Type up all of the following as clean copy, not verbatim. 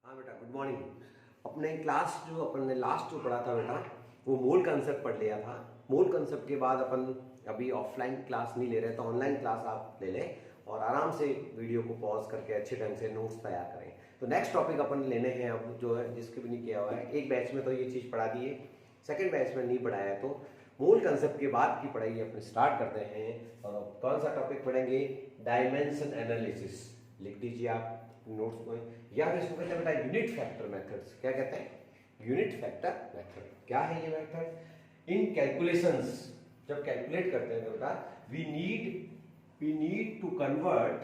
हाँ बेटा, good morning. अपने क्लास जो अपन ने लास्ट जो पढ़ा था बेटा, वो मोल कंसेप्ट पढ़ लिया था। मोल कंसेप्ट के बाद अपन अभी ऑफलाइन क्लास नहीं ले रहे, तो ऑनलाइन क्लास आप ले लें और आराम से वीडियो को पॉज करके अच्छे ढंग से नोट्स तैयार करें। तो नेक्स्ट टॉपिक अपन लेने हैं अब, जो है जिसके भी नहीं किया हुआ है। एक बैच में तो ये चीज़ पढ़ा दी है, सेकेंड बैच में नहीं पढ़ाया है, तो मूल कंसेप्ट के बाद की पढ़ाई अपन स्टार्ट करते हैं। और कौन सा टॉपिक पढ़ेंगे? Dimension analysis. लिख दीजिए आप नोट्स में, या फिर इसको कहते हैं बेटा यूनिट फैक्टर मेथड्स। क्या कहते हैं? Unit factor method. क्या है ये मेथड? इन कैलकुलेशंस जब कैलकुलेट करते हैं तो बेटा we need to convert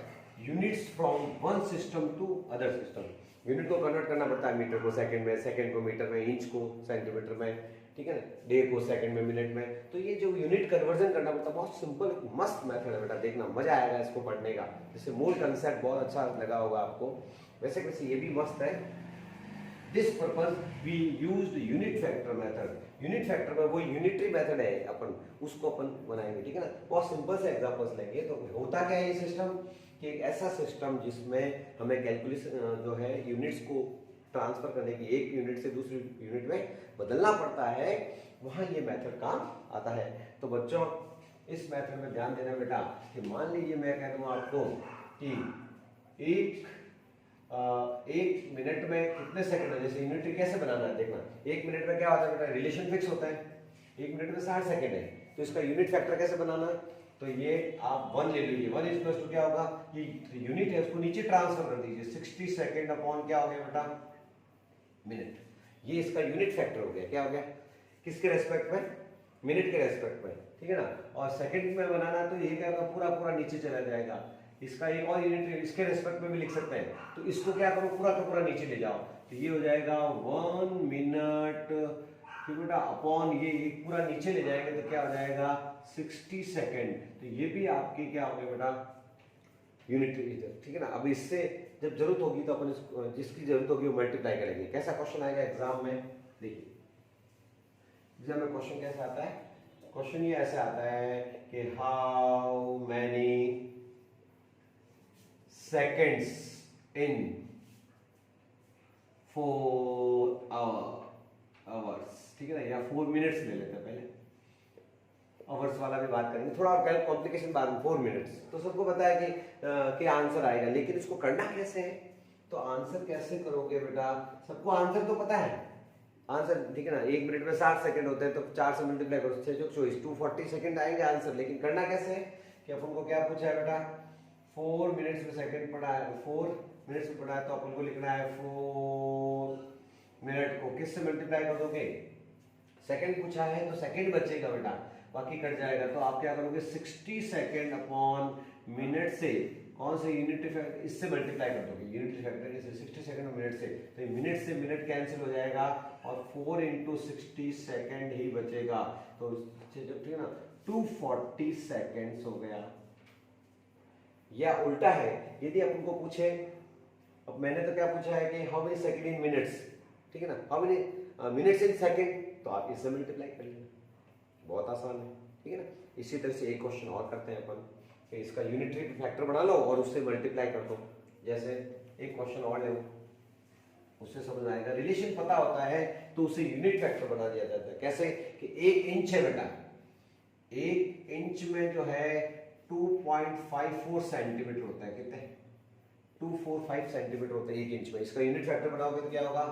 units from one system to other system. Unit को कन्वर्ट करना पड़ता है मीटर को सेकंड में, सेकंड को मीटर में, इंच को सेंटीमीटर में, ठीक है ना, डे को सेकंड में, मिनट में। तो ये जो यूनिट कन्वर्जन करना पड़ता है, बहुत सिंपल मस्त मेथड है बेटा। देखना मजा आएगा इसको पढ़ने का। जैसे मूल कंसेप्ट बहुत अच्छा लगा होगा आपको, वैसे वैसे ये भी मस्त है। This purpose we used unit factor method. Unit factor में वो यूनिटरी मेथड है, अपन उसको अपन बनाएंगे, ठीक है ना। बहुत सिंपल से एग्जांपल्स लेंगे। तो होता क्या है ये सिस्टम, कि एक ऐसा सिस्टम जिसमें हमें कैलकुलेशन जो है यूनिट्स को ट्रांसफर करने की, एक यूनिट से दूसरी यूनिट में बदलना पड़ता है, वहां ये मेथड काम आता है। तो बच्चों इस मेथड में ध्यान देना बेटा, कि मान लीजिए मैं कह दूं आपको कि एक मिनट में कितने सेकंड है। जैसे यूनिटरी कैसे बनाना है देखना। एक मिनट में क्या होता है बेटा, रिलेशन फिक्स होता है। एक मिनट में 60 सेकंड है, तो इसका यूनिट फैक्टर कैसे बनाना है? तो ये आप 1 ले लीजिए। 1 इक्वल्स टू क्या होगा, ये यूनिट है उसको नीचे ट्रांसफर कर दीजिए। 60 सेकंड अपॉन क्या हो गया बेटा, मिनट। ये इसका यूनिट फैक्टर हो गया। क्या हो गया? किसके रेस्पेक्ट में? मिनट के रेस्पेक्ट में, ठीक है ना। और सेकंड में बनाना तो ये क्या होगा, पूरा पूरा नीचे चला जाएगा। इसका एक और यूनिट इसके रेस्पेक्ट में भी लिख सकते हैं, तो इसको क्या करो, पूरा का पूरा नीचे ले जाओ। तो ये हो जाएगा 1 मिनट, फिर बेटा अपॉन ये पूरा नीचे ले जाएंगे तो क्या हो जाएगा 60 सेकेंड। तो ये भी आपकी क्या हो गया बेटा, यूनिट, ठीक है ना। अब इससे जब जरूरत होगी तो अपन जिसकी जरूरत होगी वो मल्टीप्लाई करेंगे। कैसा क्वेश्चन आएगा एग्जाम में, देखिए एग्जाम में क्वेश्चन कैसा आता है। क्वेश्चन ये ऐसे आता है कि how many seconds in 4 hours, ठीक है ना, या 4 मिनट्स ले लेते हैं पहले। आवर्स वाला भी बात करेंगे, थोड़ा कॉम्प्लिकेशन बाद में। 4 मिनट्स तो सबको पता है कि आंसर आएगा, लेकिन इसको करना कैसे है। तो आंसर कैसे करोगे बेटा, सबको आंसर तो पता है आंसर, ठीक है ना। 1 मिनट में 60 सेकंड होते हैं, तो 4 से मल्टीप्लाई करो, 6 24 240 सेकंड आएंगे आंसर। लेकिन करना कैसे है कि अपन को क्या पूछा है बेटा, 4 मिनट्स में सेकंड पढ़ा है, 4 मिनट्स में पढ़ा है, तो अपन को लिखना है 4 मिनट को किससे मल्टीप्लाई कर दोगे, सेकंड पूछा है तो सेकंड बचेगा बेटा, बाकी कट जाएगा। तो आप क्या करोगे, 60 सेकंड अपॉन मिनट से कौन से यूनिट फैक्टर, इससे मल्टीप्लाई कर दोगे यूनिट फैक्टर से 60 सेकंड मिनट से। तो ये मिनट से मिनट कैंसिल हो जाएगा और 4 इंटू 60 सेकंड ही बचेगा। तो ठीक है ना, 240 सेकंड्स हो गया। या उल्टा है, यदि अपन को पूछे, अब मैंने तो क्या पूछा है कि how many second in minutes, ठीक है ना, how many minutes in second, तो आप इससे मल्टीप्लाई कर लेना, बहुत आसान है, ठीक है ना। इसी तरह से एक क्वेश्चन और करते हैं अपन कि इसका यूनिटरी फैक्टर बना लो और उससे मल्टीप्लाई कर दो। जैसे एक क्वेश्चन और ले लो, उससे समझ आएगा। रिलेशन पता होता है तो उसे यूनिट फैक्टर बना दिया जाता है। कैसे कि 1 इंच है बेटा, 1 इंच में जो है 2.54 सेंटीमीटर होता है। कितने? 245 सेंटीमीटर होता है 1 इंच में। इसका यूनिट फैक्टर बनाओगे तो क्या होगा,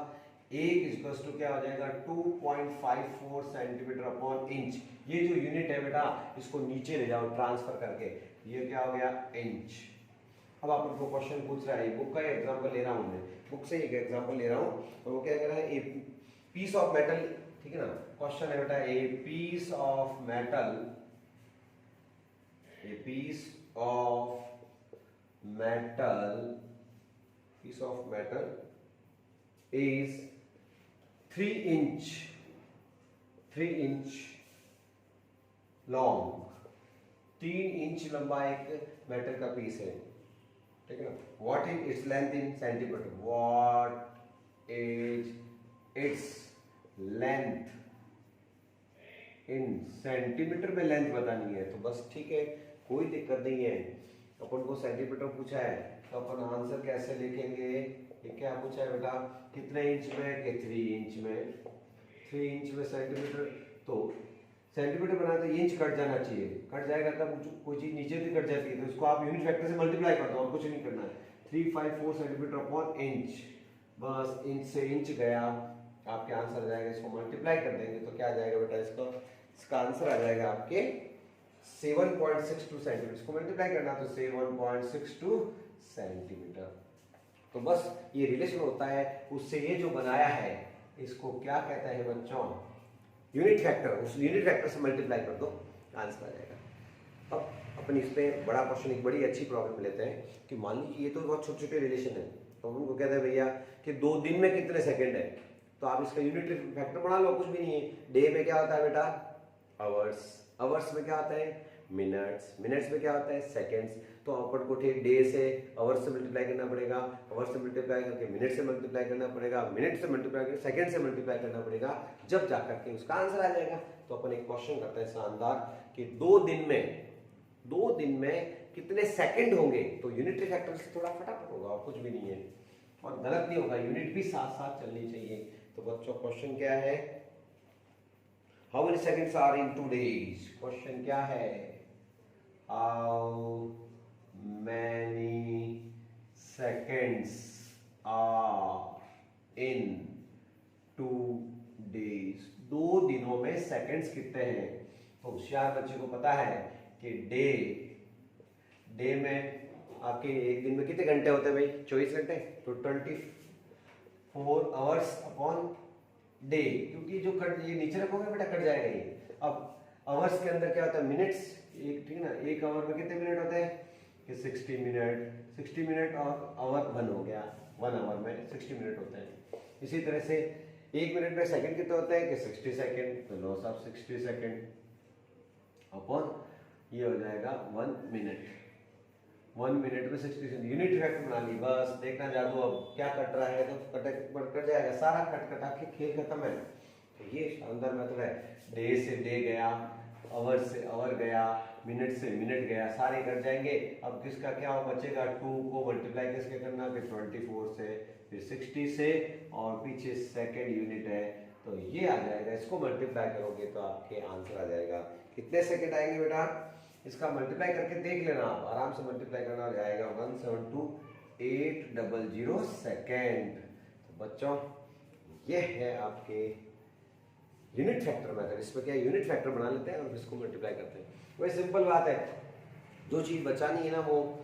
1 इक्वल्स टू क्या हो जाएगा, 2.54 सेंटीमीटर अपॉन इंच। ये जो यूनिट है बेटा, इसको नीचे ले जाओ ट्रांसफर करके, ये क्या हो गया, इंच। अब आप उनको क्वेश्चन पूछ रहा है, बुक का एग्जांपल ले रहा हूं मैं, बुक से एक एग्जांपल ले रहा हूं, और वो क्या कह रहा है, ए पीस ऑफ मेटल, ठीक है ना। क्वेश्चन है बेटा, a piece of metal, a piece of metal is 3 inch long, 3 inch लंबा एक मेटल का पीस है, ठीक है ना। What is its length in centimetre, what is its length in centimetre में लेंथ बतानी है, तो बस ठीक है, कोई दिक्कत नहीं है। अपन को सेंटीमीटर पूछा है तो अपन आंसर कैसे लिखेंगे? ये क्या पूछा है बेटा? कितने इंच में? कि 3 इंच में। 3 इंच में सेंटीमीटर, तो सेंटीमीटर बनाए तो इंच कट जाना चाहिए। कट जाएगा तब कोई चीज नीचे भी कट जाती है तो इसको आप यूनिट फैक्टर से मल्टीप्लाई कर दो और कुछ नहीं करना है। 354 सेंटीमीटर अपॉन इंच, बस इंच से इंच गया, आपके आंसर आ जाएगा। इसको मल्टीप्लाई कर देंगे तो क्या आ जाएगा बेटा? इसका आंसर आ जाएगा आपके 7.62 सेंटीमीटर। इसको मल्टीप्लाई करना तो 7.62 सेंटीमीटर। तो बस ये रिलेशन होता है, उससे ये जो बनाया है इसको क्या कहता है बच्चों? Unit factor. उस यूनिट फैक्टर से मल्टीप्लाई कर दो, आंसर आ जाएगा। अब अपन इस पे बड़ा क्वेश्चन, एक बड़ी अच्छी प्रॉब्लम लेते हैं कि मान लीजिए ये तो बहुत छोटे छोटे रिलेशन है, तो हम उनको कहते हैं भैया कि 2 दिन में कितने सेकंड है, तो आप इसका यूनिट फैक्टर बना लो, कुछ भी नहीं है। डे में क्या होता है बेटा? आवर्स। आवर्स में क्या होता है? मिनट्स। मिनट्स में क्या होता है? सेकंड्स। तो अपन को ठीक डे से आवर्स से मल्टीप्लाई करना पड़ेगा, आवर्स से मल्टीप्लाई करके मिनट से मल्टीप्लाई करना पड़ेगा, मिनट से मल्टीप्लाई करके सेकंड से मल्टीप्लाई करना पड़ेगा, जब जाकर के उसका आंसर आ जाएगा। तो अपन एक क्वेश्चन करते हैं शानदार कि 2 दिन में कितने सेकंड होंगे? तो यूनिटरी फैक्टर से थोड़ा फटाफट होगा और कुछ भी नहीं है, और गलत नहीं होगा, यूनिट भी साथ साथ चलनी चाहिए। तो बच्चों क्वेश्चन क्या है? How many seconds are in 2 days? Question क्या है? How many seconds are in 2 days? 2 दिनों में सेकंड्स कितने हैं? तो होशियार बच्चे को पता है कि डे में आपके एक दिन में कितने घंटे होते हैं भाई? 24 घंटे। तो 24 आवर्स अपॉन डे, क्योंकि जो कट ये नीचे रखोगे बेटा कट जाएगा ये। अब आवर्स के अंदर क्या होता है? मिनट्स। एक ठीक ना, एक आवर में कितने मिनट होते हैं? कि 60 मिनट। 60 मिनट और आवर 1 हो गया, 1 आवर में 60 मिनट होते हैं। इसी तरह से 1 मिनट में सेकंड कितने होते हैं? कि 60 सेकंड। तो लॉस ऑफ 60 सेकंड अपॉन ये हो जाएगा 1 मिनट। 1 मिनट में 60 सेकंड। यूनिट फैक्टर बना ली, बस देखना जादू। अब क्या कट रहा है तो कट जाएगा, सारा कटा के खेल खत्म है। तो ये शानदार मेथड है। डे से डे गया, आवर से आवर गया, मिनट से मिनट गया, सारे कट जाएंगे। अब किसका क्या हो बचेगा? 2 को मल्टीप्लाई किसके करना? फिर 24 से, फिर 60 से, और पीछे सेकंड यूनिट है तो ये आ जाएगा। इसको मल्टीप्लाई करोगे तो आपके आंसर आ जाएगा। कितने सेकंड आएंगे बेटा? इसका मल्टीप्लाई करके देख लेना, आप आराम से मल्टीप्लाई करना, आएगा 172,800 सेकेंड। तो बच्चों ये है आपके यूनिट फैक्टर मेथड। इसमें क्या यूनिट फैक्टर बना लेते हैं और इसको मल्टीप्लाई करते हैं। वही सिंपल बात है, जो चीज बचानी है ना वो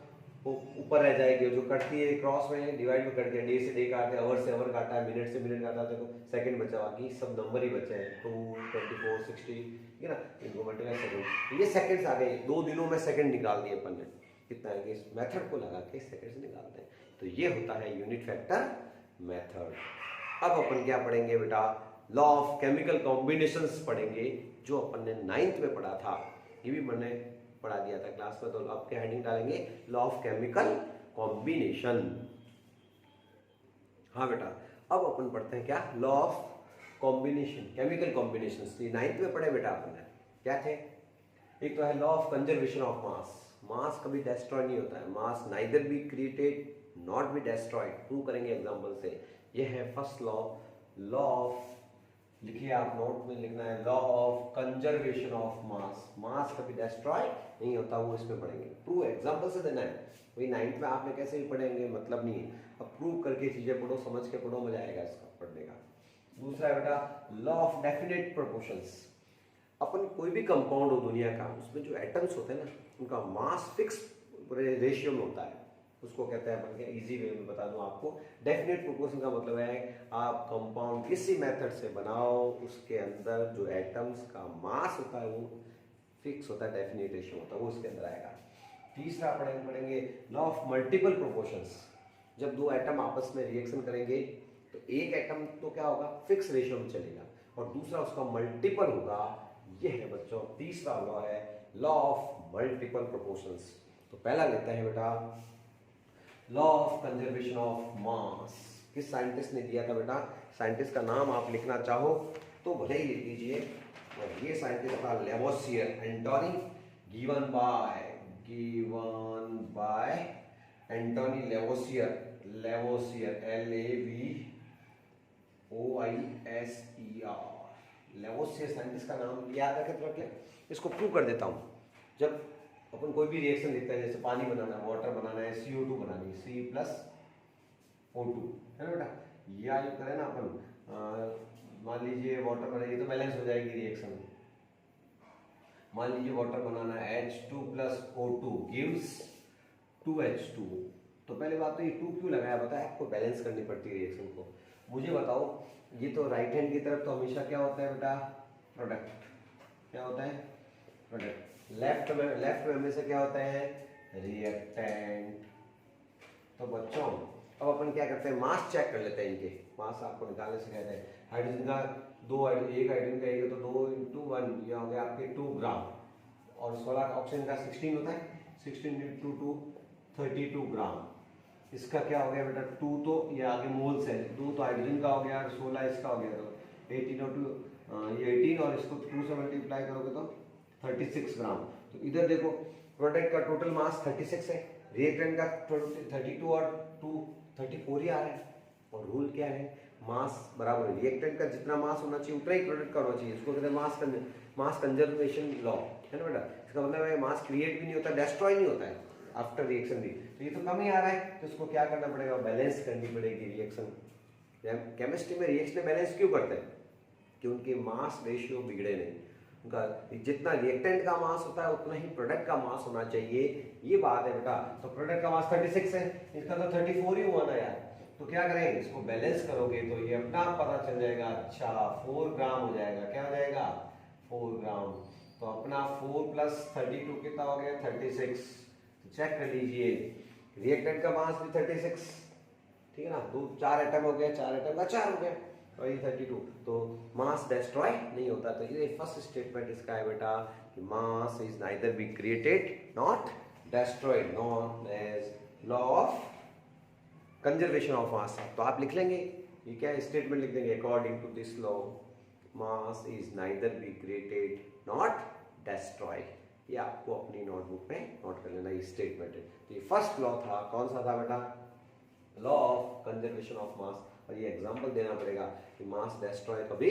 ऊपर रह जाएगी। जो कटती है क्रॉस में डिवाइड में कट गया, डे से डे काटे, आवर से आवर काटा, मिनट से मिनट काटा, तो सेकंड बचा, बाकी सब नंबर ही बचे हैं। 2, 24, 60, ठीक है ना, इनको मल्टीप्लाई सेकंड। ये सेकंड्स आ गए। 2 दिनों में सेकंड निकाल दिए अपन ने। कितना है कि इस मेथड को लगा के सेकंड से निकालते हैं। तो ये होता है यूनिट फैक्टर मेथड। अब अपन क्या पढ़ेंगे बेटा? लॉ ऑफ केमिकल कॉम्बिनेशंस पढ़ेंगे, जो अपन ने 9th में पढ़ा था। ये भी मैंने पढ़ा दिया था क्लास में। तो आपके हेडिंग डालेंगे लॉ ऑफ केमिकल कॉम्बिनेशन। हाँ बेटा, अब अपन पढ़ते हैं क्या? Law of combination, chemical combination. ये 9th में पढ़े बेटा अपन ने। क्या थे? एक तो है law of conservation of mass. Mass कभी डिस्ट्रॉय नहीं होता है। Mass neither be created not be destroyed. Prove करेंगे एग्जांपल से। ये है फर्स्ट लॉ। लॉ ऑफ, लिखिए आप नोट में लिखना है, law of conservation of mass. Mass कभी डिस्ट्रॉय नहीं होता, वो इसमें पढ़ेंगे। प्रूव एग्जांपल से देना है। वही 9th में आपने कैसे भी पढ़ेंगे मतलब नहीं है। अब प्रूव करके चीजें पढ़ो, समझ के पढ़ो, मजा आएगा इसका पढ़ने का। दूसरा है बेटा लॉ ऑफ डेफिनेट प्रोपोर्शंस। अपन कोई भी कंपाउंड हो दुनिया का, उसमें जो एटम्स होते हैं ना, उनका मास फिक्स रेशियो में होता है। उसको कहते हैं अपन के, इजी वे में बता दूं आपको, डेफिनेट प्रोपोर्शन का मतलब है आप कंपाउंड किसी मेथड से बनाओ, उसके अंदर जो एटम्स का मास होता है वो फिक्स होता है, डेफिनेट रेशियो होता है, वो उसके अंदर आएगा। तीसरा पढ़ेंगे लॉ ऑफ मल्टीपल प्रोपोर्शंस। जब 2 एटम आपस में रिएक्शन करेंगे तो एक एटम तो क्या होगा? फिक्स रेशियो में चलेगा, और दूसरा उसका मल्टीपल होगा। ये है बच्चों तीसरा लॉ है, लॉ ऑफ मल्टीपल प्रोपोर्शंस। तो पहला लेते हैं बेटा लॉ ऑफ कंजर्वेशन ऑफ मास। किस साइंटिस्ट ने दिया था बेटा? साइंटिस्ट का नाम आप लिखना चाहो तो भले ही लिख लीजिए। और ये साइंटिस्ट था Lavoisier, Antoine, given by Antoine Lavoisier, Lavoisier LAVOISER, Lavoisier scientist का नाम याद रखे तो रख ले। इसको प्रूव कर देता हूँ। जब अपन कोई भी रिएक्शन लिखते हैं, जैसे पानी बनाना है, वाटर बनाना है, CO2 बनानी है, C+O2, है ना बेटा, या जो करें ना अपन, मान लीजिए वाटर बनाइए तो बैलेंस हो जाएगी रिएक्शन। मान लीजिए वाटर बनाना है, H2+O2 गिव्स 2H2। तो पहले बात तो ये 2 क्यों लगाया बताया, आपको बैलेंस करनी पड़ती है रिएक्शन को। मुझे बताओ, ये तो राइट हैंड की तरफ तो हमेशा क्या होता है बेटा, प्रोडक्ट। क्या होता है, प्रोडक्ट। लेफ्ट में हमेशा क्या होता है, रिएक्टेंट। तो बच्चों अब अपन क्या करते हैं, मास चेक कर लेते हैं इनके। मास आपको निकालने से कहते हैं, हाइड्रोजन का एक हाइड्रोजन का एक है तो 2 × 1, ये हो गया आपके 2 ग्राम। और 16 ऑक्सीजन का 16 होता है, 16 × 2 32 ग्राम। इसका क्या हो गया बेटा 2, तो ये आगे मोल्स है, 2 तो हाइड्रोजन का हो गया, 16 इसका हो गया, तो 18 और 2 ये 18, और इसको 2 से मल्टीप्लाई करोगे तो 36 ग्राम। तो इधर देखो प्रोडक्ट का टोटल मास 36 है, रिएक्टेंट का 32 और 2 34 ही आ रहा है। और रूल क्या है, मास बराबर रिएक्टेंट का जितना मास होना चाहिए उतना ही प्रोडक्ट का होना चाहिए। इसको कहते हैं मास कंजर्वेशन लॉ, है ना बेटा। इसका मतलब है मास क्रिएट भी नहीं होता, डिस्ट्रॉय नहीं होता है आफ्टर रिएक्शन भी। तो ये तो कम ही आ रहा है, तो इसको क्या करना पड़ेगा, बैलेंस करनी पड़ेगी रिएक्शन। केमिस्ट्री में रिएक्शन बैलेंस क्यों करते हैं, कि उनके मास रेशियो बिगड़े नहीं। उनका जितना रिएक्टेंट का मास होता है उतना ही प्रोडक्ट का मास होना चाहिए, ये बात है बेटा। तो प्रोडक्ट का मास 36 है, इसका तो 34 ही हुआ ना यार। तो क्या करेंगे, इसको बैलेंस करोगे तो ये अपना पता चल जाएगा। अच्छा 4 ग्राम हो जाएगा, क्या हो जाएगा 4 ग्राम। तो अपना 4 + 32 कितना हो गया 36। तो चेक कर लीजिए, रिएक्टेंट का मास भी 36, ठीक है ना, 4 एटम हो गया, 4 एटम का 4 हो गया, और ये 32। तो मास डिस्ट्रॉय नहीं होता। तो ये फर्स्ट स्टेटमेंट इसका है बेटा कि mass is neither be created not destroyed, known as law of conservation of mass. तो आप लिख लेंगे, ये क्या स्टेटमेंट लिख देंगे, according to this law mass is neither be created not destroyed. ये आपको अपनी नोटबुक में नोट कर लेना, ये स्टेटमेंट है। तो ये फर्स्ट लॉ था, कौन सा था बेटा, law of conservation of mass. और ये एग्जांपल देना पड़ेगा कि मास डिस्ट्रॉय कभी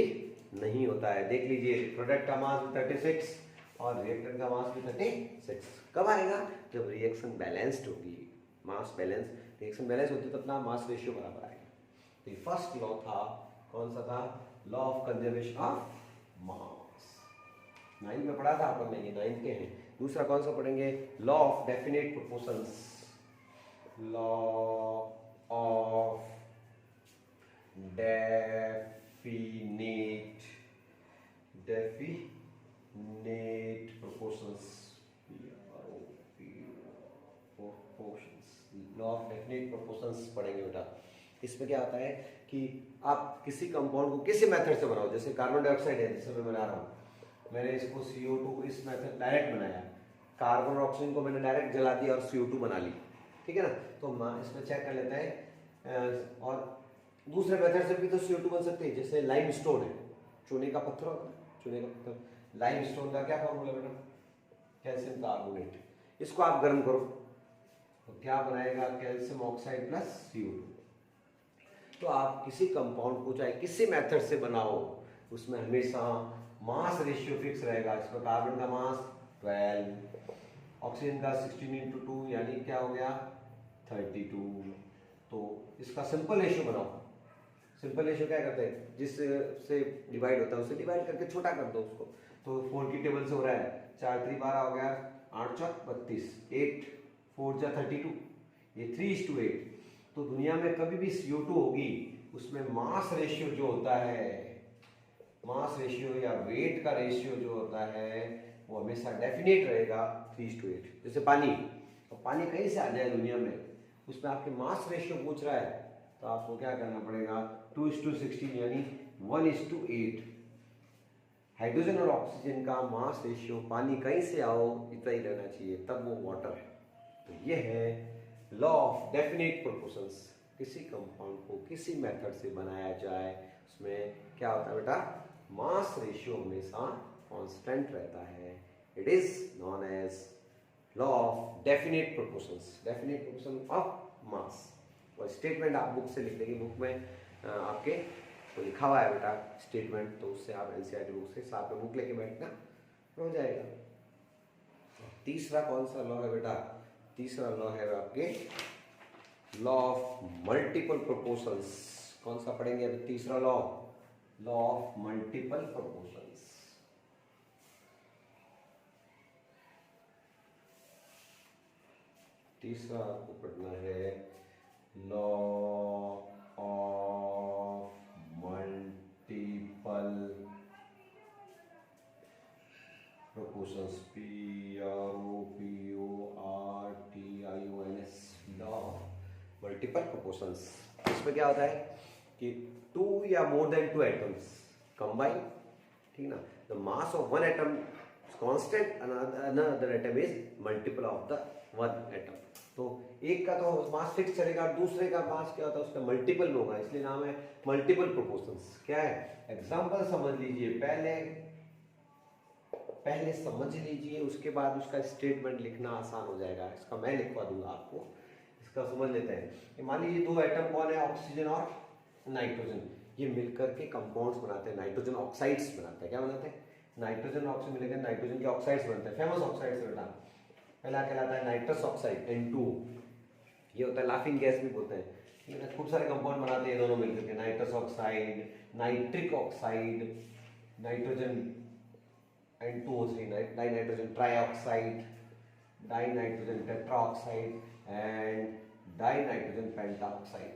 नहीं होता है। देख लीजिए, प्रोडक्ट का मास 36 और रिएक्टेंट का मास भी 36। कब आएगा, जब रिएक्शन बैलेंस्ड होगी। मास बैलेंस, रिएक्शन बैलेंस होती है तो अपना मास रेशियो बराबर आएगा। तो ये फर्स्ट लॉ था, कौन सा था, लॉ ऑफ कंजर्वेशन ऑफ मास। 9 में पढ़ा था अपन ने, ये 9 के हैं। दूसरा कौन सा पढ़ेंगे, law of definite proportions. Law of definite proportions, law of definite proportions पढ़ेंगे बेटा। इसमें क्या होता है कि आप किसी कंपाउंड को किसी मेथड से बनाओ, जैसे कार्बन डाइऑक्साइड है जिसे मैं बना रहा हूँ, मैंने इसको CO2 को इस मेथड डायरेक्ट बनाया, कार्बन और ऑक्सीजन को मैंने डायरेक्ट जला दिया और CO2 बना ली, ठीक है ना। तो इसमें चेक कर लेते हैं। और दूसरे मेथड से भी तो CO2 बन सकते हैं, जैसे लाइम स्टोन है, चूने का पत्थर होता है, चूने का पत्थर। लाइम स्टोन का क्या फॉर्मूला बेटा, कैल्शियम कार्बोनेट। इसको आप गर्म करो तो क्या बनाएगा, कैल्शियम ऑक्साइड प्लस CO2। तो आप किसी कंपाउंड को चाहे किसी मेथड से बनाओ, उसमें हमेशा मास रेशियो फिक्स रहेगा। इसमें कार्बन का मास 12, ऑक्सीजन का 16 × 2 यानी क्या हो गया 32। तो इसका सिंपल रेशियो बनाओ। सिंपल रेशियो क्या करते हैं, जिससे डिवाइड होता है उसे डिवाइड करके छोटा कर दो उसको। तो 4 की टेबल से हो रहा है, 4 × 3 12 हो गया, 8 × 4 32, 8 4 × 32, ये 3:8। तो दुनिया में कभी भी CO2 होगी उसमें मास रेशियो जो होता है, मास रेशियो या वेट का रेशियो जो होता है वो हमेशा डेफिनेट रहेगा 3:8। जैसे पानी, तो पानी कहीं से आ जाए दुनिया में, उसमें आपके मास रेशियो पूछ रहा है तो आपको क्या करना पड़ेगा 2:16 यानी 1:8। हाइड्रोजन और ऑक्सीजन का मास रेशियो पानी कहीं से आओ इतना ही रहना चाहिए, तब वो वाटर है। तो ये है लॉ ऑफ डेफिनेट प्रोपोर्शंस। किसी कंपाउंड को किसी मेथड से बनाया जाए उसमें क्या होता है बेटा, मास रेशियो हमेशा कांस्टेंट रहता है। It is known as law of definite proportion of mass. और स्टेटमेंट आप बुक से लिख लेंगे, बुक में आपके तो लिखा हुआ है बेटा स्टेटमेंट, तो उससे आप एनसीईआरटी बुक से साथ में बुक लेके बैठना, हो जाएगा। तीसरा कौन सा लॉ है बेटा? तीसरा लॉ है आपके लॉ ऑफ मल्टीपल प्रोपोर्शंस। कौन सा पढ़ेंगे अभी? तीसरा लॉ ऑफ मल्टीपल प्रोपोर्शंस। तीसरा आपको पढ़ना है law of multiple proportions, PROPORTIONS, law multiple proportions. इसमें क्या होता है कि टू या more than two atoms combine, ठीक ना, the mass of one atom constant, another atom is multiple of the one atom. तो एक का तो मास फिक्स चलेगा, दूसरे का मास क्या होता है उसका मल्टीपल होगा, इसलिए नाम है मल्टीपल प्रोपोर्शंस। क्या है एग्जांपल समझ लीजिए, पहले समझ लीजिए, उसके बाद उसका स्टेटमेंट लिखना आसान हो जाएगा। इसका मैं लिखवा दूंगा आपको, इसका समझ लेते हैं। मान लीजिए दो एटम कौन है, ऑक्सीजन और नाइट्रोजन, ये मिलकर के कंपाउंड्स बनाते हैं, नाइट्रोजन ऑक्साइड्स बनाते हैं। क्या बनाते हैं? नाइट्रोजन ऑक्सीजन मिलकर नाइट्रोजन के ऑक्साइड्स बनते हैं, फेमस ऑक्साइड्स बेटा। पहला कहलाता है नाइट्रस ऑक्साइड N2, ये होता है लाफिंग गैस भी बोलते हैं। खूब सारे कंपाउंड बनाते हैं दोनों मिलकर के, nitrous oxide, nitric oxide, nitrogen N2O3, die nitrogen trioxide, die nitrogen tetroxide and die nitrogen pentoxide.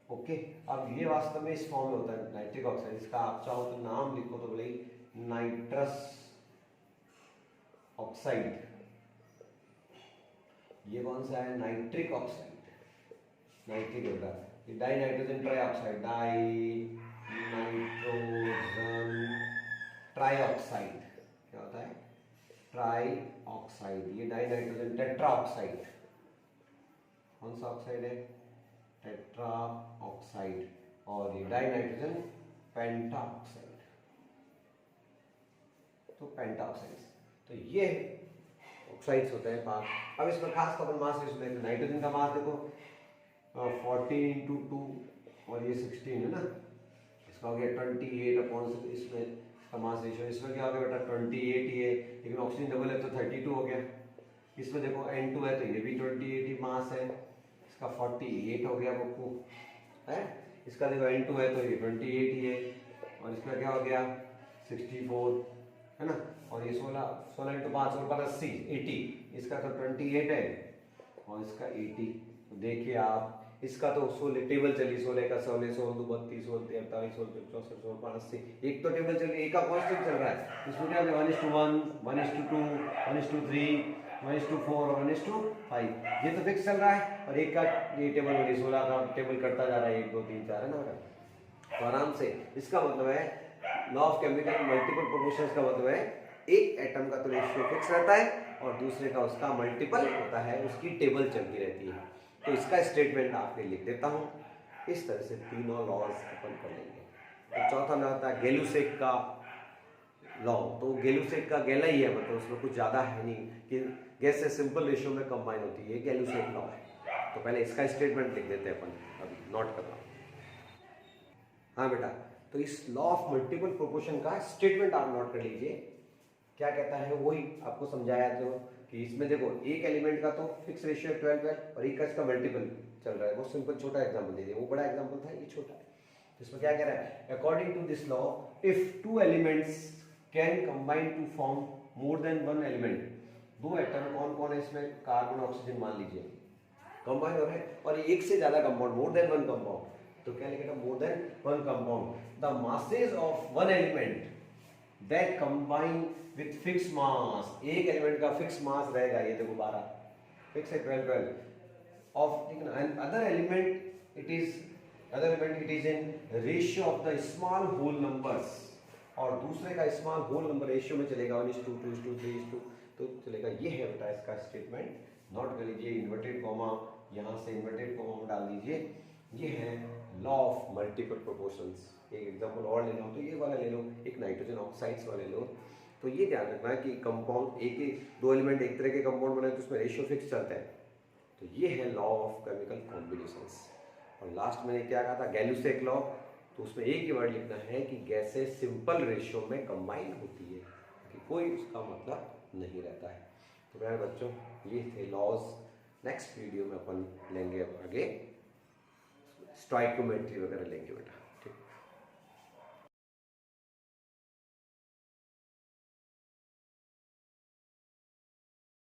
Okay, अब ये वास्तव में इस फॉर्म में होता है नाइट्रिक ऑक्साइड। इसका आप चाहो तो नाम लिखो तो बोले नाइट्रस ऑक्साइड। ये कौन सा है? नाइट्रिक ऑक्साइड, नाइट्रिक होता है। ये die nitrogen trioxide, die nitrogen trioxide क्या होता है? ट्राइऑक्साइड। ये डाई नाइट्रोजन टेट्राऑक्साइड, कौन सा ऑक्साइड है? टेट्राऑक्साइड। और ये डाई नाइट्रोजन पेंटाऑक्साइड, तो पेंटाऑक्साइड। तो ये ऑक्साइड्स होते हैं पांच। अब इसमें खास तौर पर मास रेशो देखो, नाइट्रोजन का मास देखो 40 × 2 और ये 16 है ना, इसका हो गया 28/6, इसमें इसका मास रेशो, इसमें क्या हो गया बेटा 28 ही है, लेकिन ऑक्सीजन डबल है तो 32 हो गया। इसमें देखो N2 है तो ये भी 28 ही मास है, इसका 48 हो गया बप्पू है। इसका देखो N2 है तो ये 28 ही है, और इसका क्या हो गया 64 है ना, और ये 16 × 5 और 80, 80, इसका तो 28 है और इसका 80। तो देखिए आप, इसका तो 16 टेबल चली, 16 का 16, 16 2 32, 16 43, 16 64, 16 5 80, एक तो टेबल चली, एक का कांस्टेंट चल रहा है। इसमें क्या है 1:1, 1:2, 1:3, 1:4 और 1:5, ये तो फिक्स चल रहा है। और एक का ये टेबल बनी 16 का टेबल करता जा रहा है, 1 2 3 4 है ना बेटा। तो आराम से इसका मतलब है law of chemical multiple proportions का मतलब है एक एटम का तो रेशियो फिक्स रहता है और दूसरे का उसका मल्टीपल होता है, उसकी टेबल चलती रहती है। तो इसका स्टेटमेंट आपके लिख देता हूँ। इस तरह से तीनों लॉज अपन कर लेंगे। तो चौथा लॉ होता है गेलुसेक का लॉ। तो गेलुसेक का गैला ही है, मतलब उसमें कुछ ज़्यादा है नहीं कि गैस से सिंपल रेशियो में कंबाइन होती है, ये गेलुसेक लॉ है। तो पहले इसका स्टेटमेंट लिख देते हैं अपन, अभी नोट कर रहा हूँ। हाँ बेटा, तो इस लॉ ऑफ मल्टीपल प्रोपोर्शन का स्टेटमेंट आप नोट कर लीजिए। क्या कहता है वही आपको समझाया जो कि इसमें देखो एक एलिमेंट का तो फिक्स रेशियो 12 और एक का इसका मल्टीपल चल रहा है। वो सिंपल छोटा एग्जांपल दे दिया, वो बड़ा एग्जांपल था, ये छोटा है। तो इसमें क्या कह रहा है, according to this law if two elements can combine to form more than one element, दो एटम कौन कौन है इसमें, कार्बन ऑक्सीजन मान लीजिए कंबाइन हो रहे हैं, और एक से ज्यादा कंपाउंड, मोर देन वन कंपाउंड, तो क्या लिखेगा मोर than one compound, the masses of one element that combine with fix mass, एक एलिमेंट का फिक्स मास रहेगा, ये देखो 12 फिक्स है 12 ऑफ, ठीक है ना, and other element it is in ratio of the small whole numbers, और दूसरे का स्मॉल होल नंबर रेशियो में चलेगा 1:2, 2:3, 3:2, तो चलेगा। ये है बेटा इसका स्टेटमेंट, नोट कर लीजिए, इन्वर्टेड कॉमा यहाँ से इन्वर्टेड कॉमा में डाल दीजिए। ये है लॉ ऑफ मल्टीपल प्रोपोर्शंस। एक एग्जांपल और ले लो तो ये वाला ले लो, एक नाइट्रोजन ऑक्साइड्स वाले लो, तो तो ये ध्यान रखना है कि कंपाउंड एक ही दो एलिमेंट एक तरह के कंपाउंड बनाए तो उसमें रेशियो फिक्स चलता है। तो ये है लॉ ऑफ केमिकल कॉम्बिनेशंस। और लास्ट मैंने क्या कहा था, गैल्यूसेक लॉ, तो उसमें एक ही वर्ड लिखना है कि गैसेस सिंपल रेशियो में कंबाइन होती है, कि कोई उसका मतलब नहीं रहता है। तो प्यारे बच्चों, ये थे लॉज। नेक्स्ट वीडियो में अपन लेंगे अब आगे स्टोइकोमेट्री वगैरह लेंगे बेटा।